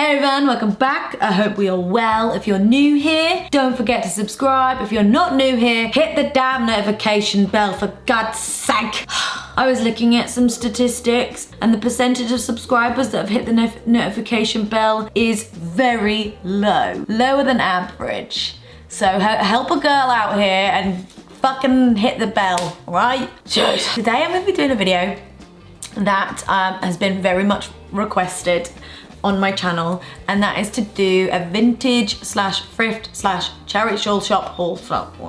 Hey everyone, welcome back. I hope we are well. If you're new here, don't forget to subscribe. If you're not new here, hit the damn notification bell for God's sake. I was looking at some statistics and the percentage of subscribers that have hit the notification bell is very low. Lower than average. So help a girl out here and fucking hit the bell, right? Today I'm going to be doing a video that has been very much requested on my channel, and that is to do a vintage slash thrift slash charity shawl shop haul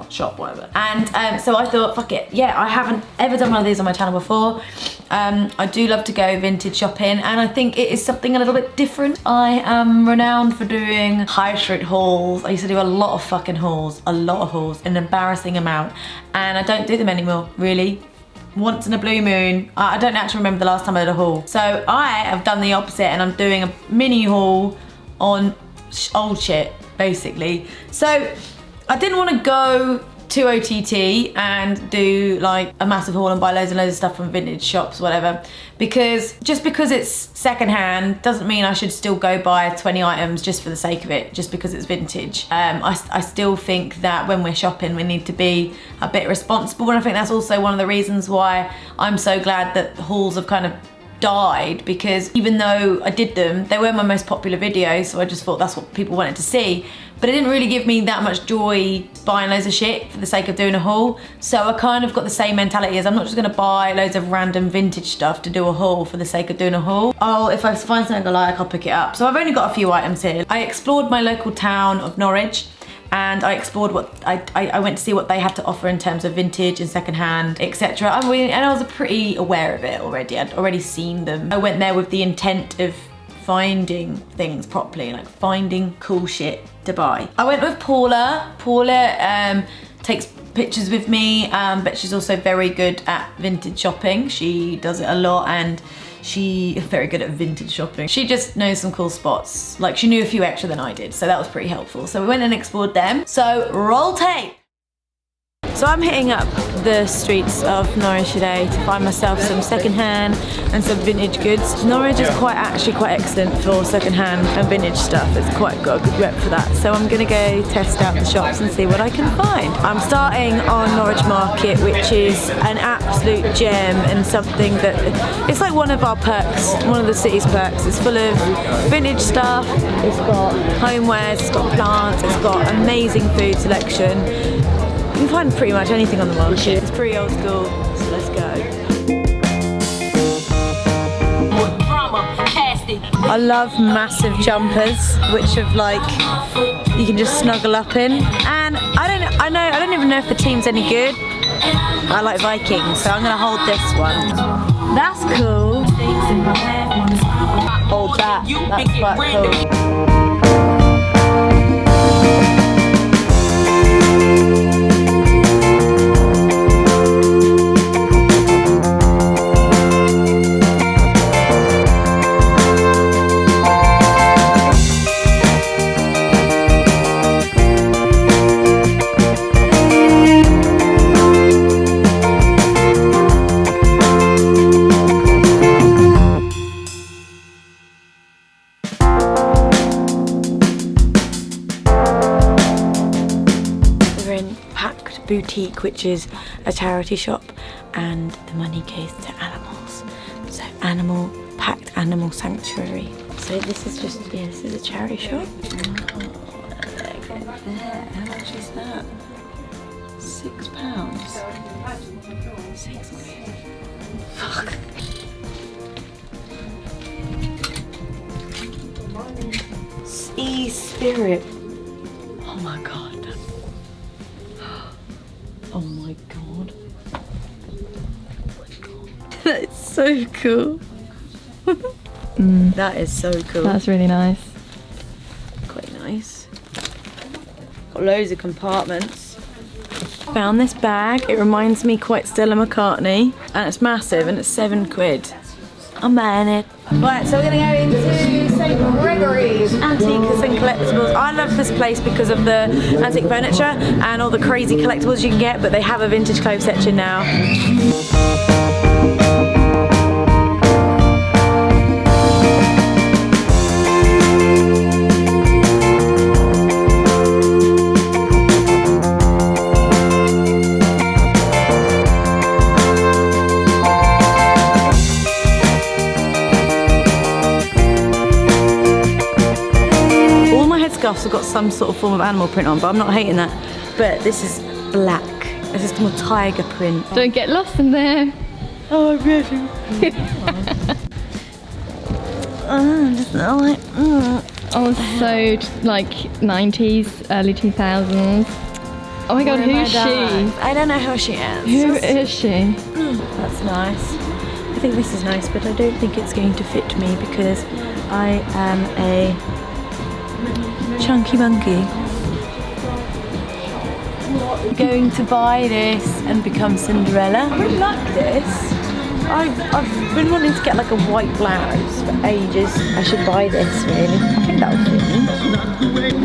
shop, whatever. And so I thought, fuck it, yeah, I haven't ever done one of these on my channel before. I do love to go vintage shopping, and I think it is something a little bit different. I am renowned for doing high street hauls. I used to do a lot of fucking hauls, an embarrassing amount, and I don't do them anymore, really. Once in a blue moon. I don't actually remember the last time I did a haul. So I have done the opposite, and I'm doing a mini haul on old shit, basically. So I didn't want to go to OTT and do like a massive haul and buy loads and loads of stuff from vintage shops, whatever, because just because it's secondhand doesn't mean I should still go buy 20 items just for the sake of it, just because it's vintage. I still think that when we're shopping we need to be a bit responsible, and I think that's also one of the reasons why I'm so glad that hauls have kind of died, because even though I did them, they were my most popular videos, so I just thought that's what people wanted to see, but it didn't really give me that much joy buying loads of shit for the sake of doing a haul. So I kind of got the same mentality as I'm not just gonna buy loads of random vintage stuff to do a haul for the sake of doing a haul. Oh, if I find something I like, I'll pick it up. So I've only got a few items here. I explored my local town of Norwich, and I explored what I went to see what they had to offer in terms of vintage and secondhand, etc. And I was pretty aware of it already. I'd already seen them. I went there with the intent of finding things properly, like finding cool shit to buy. I went with Paula. Paula takes pictures with me, but she's also very good at vintage shopping. She does it a lot, and she is very good at vintage shopping. She just knows some cool spots. Like, she knew a few extra than I did, so that was pretty helpful. So we went and explored them. So roll tape. So I'm hitting up the streets of Norwich today to find myself some secondhand and some vintage goods. Norwich is actually quite excellent for secondhand and vintage stuff. It's quite got a good rep for that. So I'm gonna go test out the shops and see what I can find. I'm starting on Norwich Market, which is an absolute gem and something that, it's like one of our perks, one of the city's perks. It's full of vintage stuff, it's got homewares, it's got plants, it's got amazing food selection. You can find pretty much anything on the market. It's pretty old school, so let's go. I love massive jumpers, which have like, you can just snuggle up in. And I don't even know if the team's any good. I like Vikings, so I'm gonna hold this one. That's cool. Hold that, that's quite cool. Boutique, which is a charity shop, and the money goes to animals. So packed animal sanctuary. So this is just, yeah, this is a charity shop. Oh, look at that. How much is that? £6. 6 quid. Fuck. Sea Spirit. Oh my god. Oh my god. That is so cool. That is so cool. That's really nice. Quite nice. Got loads of compartments. Found this bag. It reminds me quite Stella McCartney, and it's massive, and it's 7 quid. I'm buying it. Right, so we're gonna go into St. Gregory's Antiques and Collectibles. I love this place because of the antique furniture and all the crazy collectibles you can get, but they have a vintage clothes section now. scuffs have got some sort of form of animal print on, but I'm not hating that. But this is black. This is more tiger print. Don't get lost in there. Oh, really? Just like, Oh, so like 90s, early 2000s. Oh my god, who's she? I don't know who she is. Who is she? That's nice. I think this is nice, but I don't think it's going to fit me because I am a chunky monkey. I'm going to buy this and become Cinderella. I really like this. I've been wanting to get like a white blouse for ages. I should buy this really. I think that would fit me.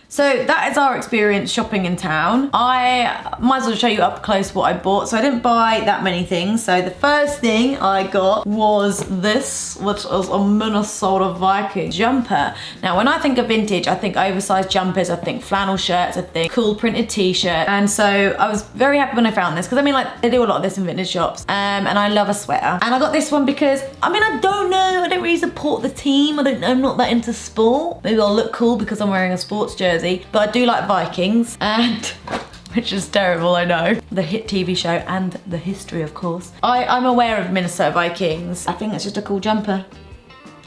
So that is our experience shopping in town. I might as well show you up close what I bought. So I didn't buy that many things. So the first thing I got was this, which was a Minnesota Viking jumper. Now when I think of vintage, I think oversized jumpers, I think flannel shirts, I think cool printed t-shirt. And so I was very happy when I found this because I mean like they do a lot of this in vintage shops. And I love a sweater. And I got this one because, I mean I don't know, I don't really support the team. I'm not that into sport. Maybe I'll look cool because I'm wearing a sports jersey. But I do like Vikings, and which is terrible, I know. The hit TV show and the history, of course. I'm aware of Minnesota Vikings. I think it's just a cool jumper.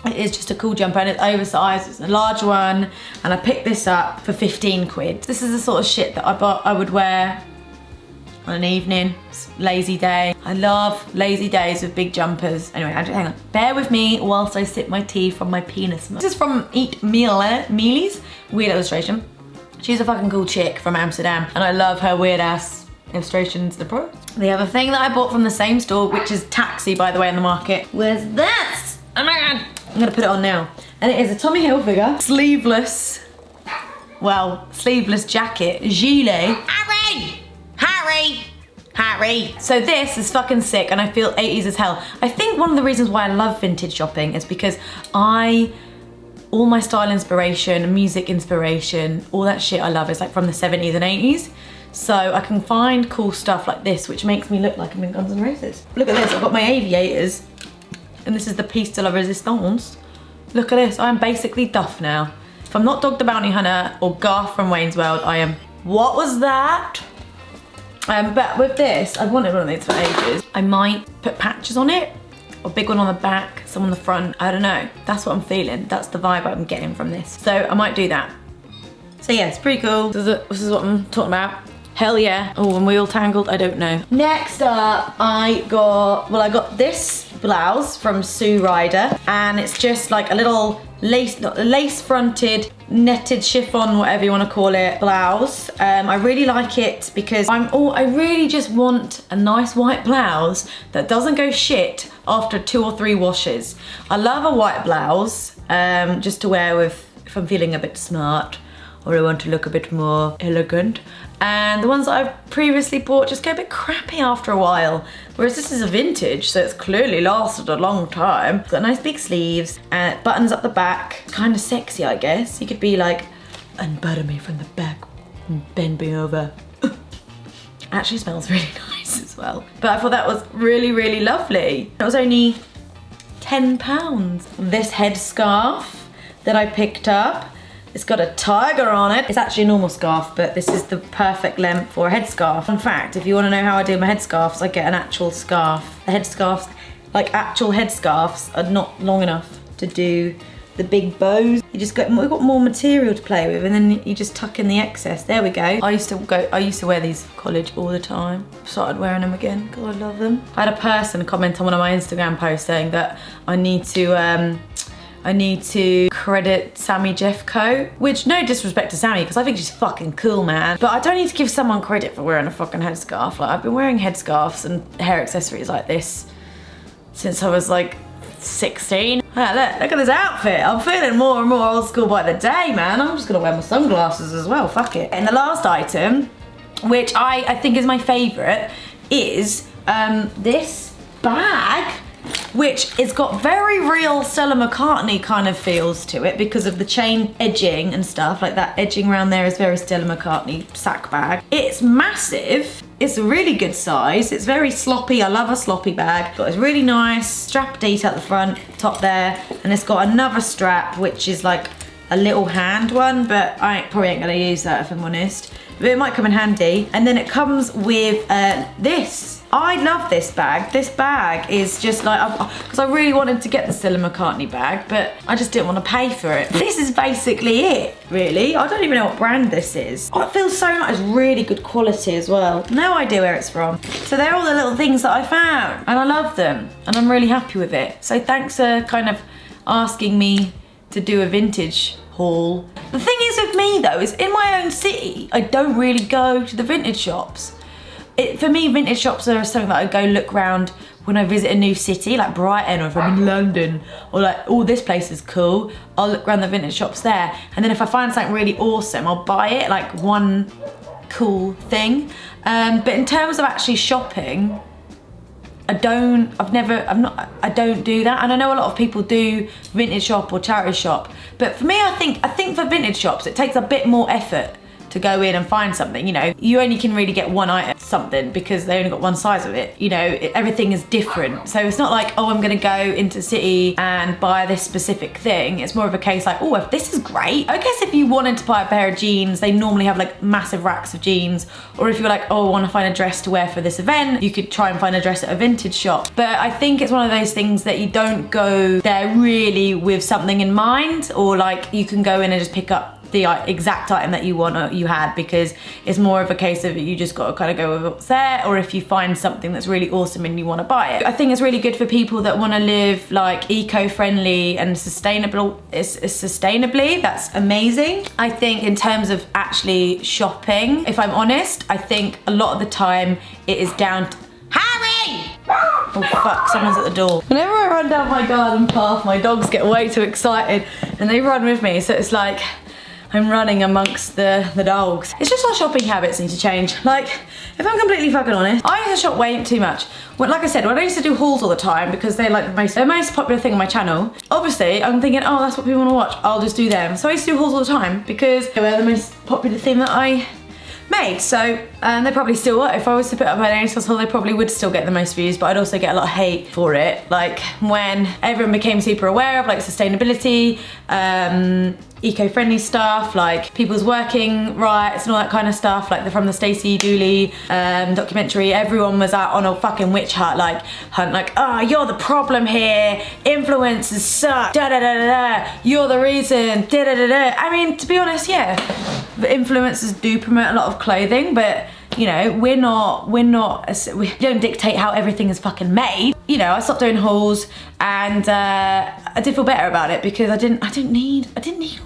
It is just a cool jumper and it's oversized, it's a large one, and I picked this up for 15 quid. This is the sort of shit that I would wear on an evening, lazy day. I love lazy days with big jumpers. Anyway, hang on. Bear with me whilst I sip my tea from my penis. This is from Eat Mealies, weird illustration. She's a fucking cool chick from Amsterdam and I love her weird ass illustrations. The other thing that I bought from the same store, which is Taxi by the way in the market, was this. Oh my god. I'm gonna put it on now. And it is a Tommy Hilfiger sleeveless jacket, gilet. Harry! So this is fucking sick and I feel 80s as hell. I think one of the reasons why I love vintage shopping is because all my style inspiration, music inspiration, all that shit I love is like from the 70s and 80s. So I can find cool stuff like this, which makes me look like I'm in Guns N' Roses. Look at this, I've got my aviators and this is the piece de la resistance. Look at this, I'm basically Duff now. If I'm not Dog the Bounty Hunter or Garth from Wayne's World, I am. What was that? But with this, I've wanted one of these for ages. I might put patches on it, or a big one on the back, some on the front, I don't know. That's what I'm feeling. That's the vibe I'm getting from this. So I might do that. So yeah, it's pretty cool. This is what I'm talking about. Hell yeah. Oh, and we all tangled, I don't know. Next up, I got this blouse from Sue Ryder, and it's just like a little lace fronted netted chiffon, whatever you want to call it, blouse. I really like it because I really just want a nice white blouse that doesn't go shit after 2 or 3 washes. I love a white blouse just to wear with if I'm feeling a bit smart or I want to look a bit more elegant. And the ones that I've previously bought just go a bit crappy after a while. Whereas this is a vintage, so it's clearly lasted a long time. It's got nice big sleeves and it buttons up the back. Kind of sexy, I guess. You could be like, unbutton me from the back and bend me over. Actually smells really nice as well. But I thought that was really, really lovely. It was only £10. This headscarf that I picked up, it's got a tiger on it. It's actually a normal scarf, but this is the perfect length for a headscarf. Fun fact, if you want to know how I do my headscarves, I get an actual scarf. The headscarves, like actual headscarves, are not long enough to do the big bows. We've got more material to play with, and then you just tuck in the excess. There we go. I used to wear these for college all the time. Started wearing them again because I love them. I had a person comment on one of my Instagram posts saying that I need to credit Sammy Jeffcoat, which no disrespect to Sammy, because I think she's fucking cool, man. But I don't need to give someone credit for wearing a fucking headscarf. Like, I've been wearing headscarves and hair accessories like this since I was like 16. Yeah, look at this outfit. I'm feeling more and more old school by the day, man. I'm just gonna wear my sunglasses as well, fuck it. And the last item, which I think is my favorite, is this bag, which has got very real Stella McCartney kind of feels to it because of the chain edging and stuff. Like that edging around there is very Stella McCartney sack bag. It's massive It's a really good size. It's very sloppy. I love a sloppy bag. Got this really nice strap detail at the front, top there, and it's got another strap which is like a little hand one, but I probably ain't gonna use that if I'm honest. But it might come in handy. And then it comes with this. I love this bag. This bag is just like, because I really wanted to get the Stella McCartney bag, but I just didn't want to pay for it. This is basically it, really. I don't even know what brand this is. Oh, it feels so nice. It's really good quality as well. No idea where it's from. So they're all the little things that I found, and I love them, and I'm really happy with it. So thanks for kind of asking me to do a vintage haul. The thing is with me though, is in my own city, I don't really go to the vintage shops. For me, vintage shops are something that I go look around when I visit a new city, like Brighton, or if I'm in London, or like, oh, this place is cool. I'll look around the vintage shops there. And then if I find something really awesome, I'll buy it, like one cool thing. But in terms of actually shopping, I don't do that. And I know a lot of people do vintage shop or charity shop. But for me, I think for vintage shops, it takes a bit more effort to go in and find something. You know, you only can really get one item, something, because they only got one size of it. You know, everything is different. So it's not like, oh, I'm gonna go into city and buy this specific thing. It's more of a case like, oh, if this is great. I guess if you wanted to buy a pair of jeans, they normally have like massive racks of jeans. Or if you're like, oh, I wanna find a dress to wear for this event, you could try and find a dress at a vintage shop. But I think it's one of those things that you don't go there really with something in mind, or like you can go in and just pick up the exact item that you want or you had, because it's more of a case of you just got to kind of go with what's there, or if you find something that's really awesome and you want to buy it. I think it's really good for people that want to live like eco-friendly and sustainably. That's amazing. I think in terms of actually shopping, if I'm honest, I think a lot of the time it is down to Harry! Oh fuck, someone's at the door. Whenever I run down my garden path, my dogs get way too excited and they run with me, so it's like I'm running amongst the dogs. It's just our shopping habits need to change. Like, if I'm completely fucking honest, I used to shop way too much. Like I said, when I used to do hauls all the time, because they're like the most popular thing on my channel, obviously I'm thinking, oh, that's what people want to watch, I'll just do them. So I used to do hauls all the time because they were the most popular thing that I made. So, and they probably still would. If I was to put up my ASOS haul, they probably would still get the most views, but I'd also get a lot of hate for it. Like when everyone became super aware of like sustainability, eco-friendly stuff, like people's working rights and all that kind of stuff, like from the Stacey Dooley documentary, everyone was out on a fucking witch hunt, like, oh, you're the problem here, influencers suck, da da da da da, you're the reason, da da da da. I mean, to be honest, yeah, the influencers do promote a lot of clothing, but you know, we don't dictate how everything is fucking made. You know, I stopped doing hauls, and I did feel better about it because I didn't need all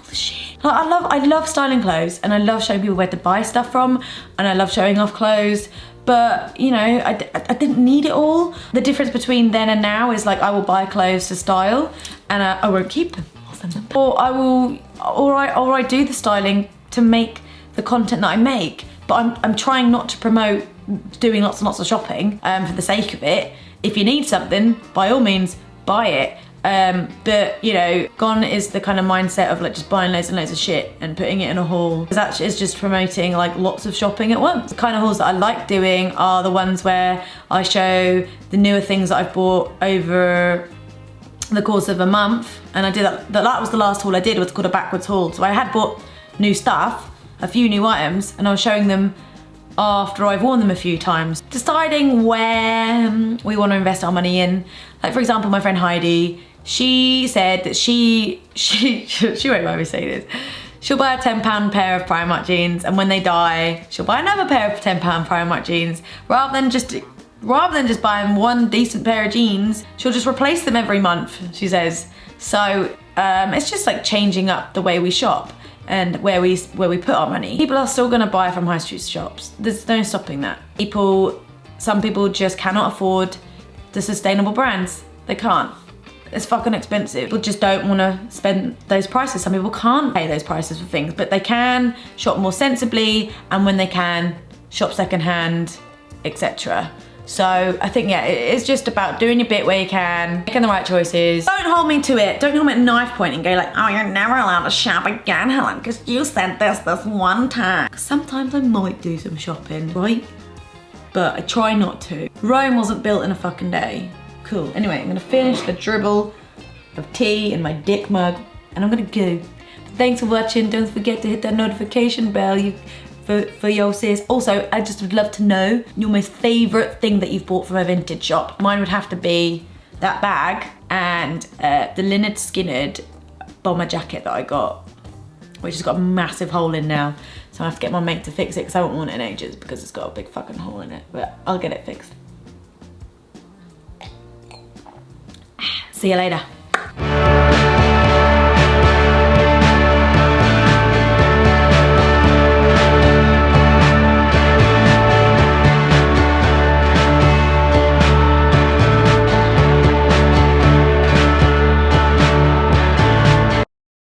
the shit. Like, I love styling clothes, and I love showing people where to buy stuff from, and I love showing off clothes. But you know, I didn't need it all. The difference between then and now is like I will buy clothes to style, and I won't keep them. I'll send them back. Or I do the styling to make the content that I make. But I'm trying not to promote doing lots and lots of shopping for the sake of it. If you need something, by all means, buy it. But you know, gone is the kind of mindset of like just buying loads and loads of shit and putting it in a haul. Because actually it's just promoting like lots of shopping at once. The kind of hauls that I like doing are the ones where I show the newer things that I've bought over the course of a month. And I did that was the last haul I did, was called a backwards haul. So I had bought new stuff, a few new items, and I was showing them after I've worn them a few times. Deciding where we want to invest our money in. Like for example, my friend Heidi, she said that she won't mind me saying this. She'll buy a £10 pair of Primark jeans, and when they die, she'll buy another pair of £10 Primark jeans. Rather than just buying one decent pair of jeans, she'll just replace them every month, she says. So it's just like changing up the way we shop and where we put our money. People are still gonna buy from high street shops. There's no stopping that. Some people just cannot afford the sustainable brands. They can't. It's fucking expensive. People just don't wanna spend those prices. Some people can't pay those prices for things, but they can shop more sensibly, and when they can, shop secondhand, etc. So I think, yeah, it's just about doing your bit where you can, making the right choices. Don't hold me to it. Don't hold me at knife point and go like, oh, you're never allowed to shop again, Helen, because you said this one time. Sometimes I might do some shopping, right? but I try not to. Rome wasn't built in a fucking day. Cool. Anyway, I'm gonna finish the dribble of tea in my dick mug, and I'm gonna go. Thanks for watching. Don't forget to hit that notification bell for your sis. Also, I just would love to know your most favourite thing that you've bought from a vintage shop. Mine would have to be that bag and the Lynyrd Skynyrd bomber jacket that I got, which has got a massive hole in now. So I have to get my mate to fix it because I haven't worn it in ages because it's got a big fucking hole in it. But I'll get it fixed. See you later.